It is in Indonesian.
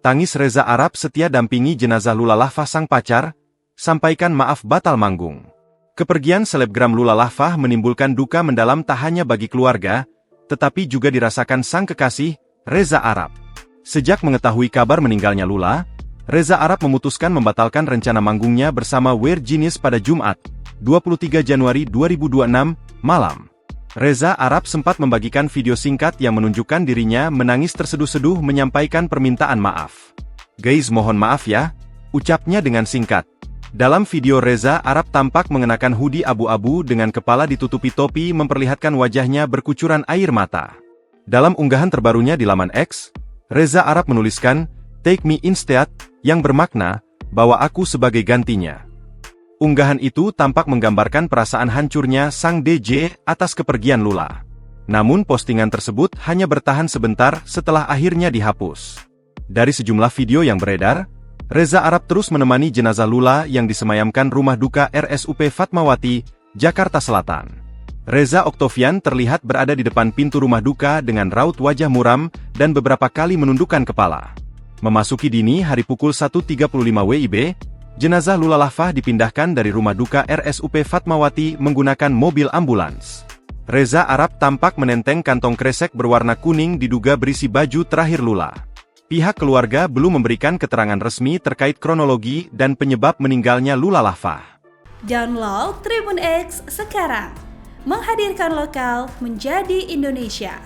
Tangis Reza Arab setia dampingi jenazah Lula Lahfah sang pacar, sampaikan maaf batal manggung. Kepergian selebgram Lula Lahfah menimbulkan duka mendalam tak hanya bagi keluarga, tetapi juga dirasakan sang kekasih, Reza Arab. Sejak mengetahui kabar meninggalnya Lula, Reza Arab memutuskan membatalkan rencana manggungnya bersama Weird Genius pada Jumat, 23 Januari 2026, malam. Reza Arab sempat membagikan video singkat yang menunjukkan dirinya menangis terseduh-seduh menyampaikan permintaan maaf. "Guys, mohon maaf ya," ucapnya dengan singkat. Dalam video Reza Arab tampak mengenakan hoodie abu-abu dengan kepala ditutupi topi memperlihatkan wajahnya berkucuran air mata. Dalam unggahan terbarunya di laman X, Reza Arab menuliskan, "Take me instead," yang bermakna, "bawa aku sebagai gantinya." Unggahan itu tampak menggambarkan perasaan hancurnya sang DJ atas kepergian Lula. Namun postingan tersebut hanya bertahan sebentar setelah akhirnya dihapus. Dari sejumlah video yang beredar, Reza Arab terus menemani jenazah Lula yang disemayamkan rumah duka RSUP Fatmawati, Jakarta Selatan. Reza Oktavian terlihat berada di depan pintu rumah duka dengan raut wajah muram dan beberapa kali menundukkan kepala. Memasuki dini hari pukul 1.35 WIB, jenazah Lula Lahfah dipindahkan dari rumah duka RSUP Fatmawati menggunakan mobil ambulans. Reza Arab tampak menenteng kantong kresek berwarna kuning diduga berisi baju terakhir Lula. Pihak keluarga belum memberikan keterangan resmi terkait kronologi dan penyebab meninggalnya Lula Lahfah. Download Tribun X sekarang, menghadirkan lokal menjadi Indonesia.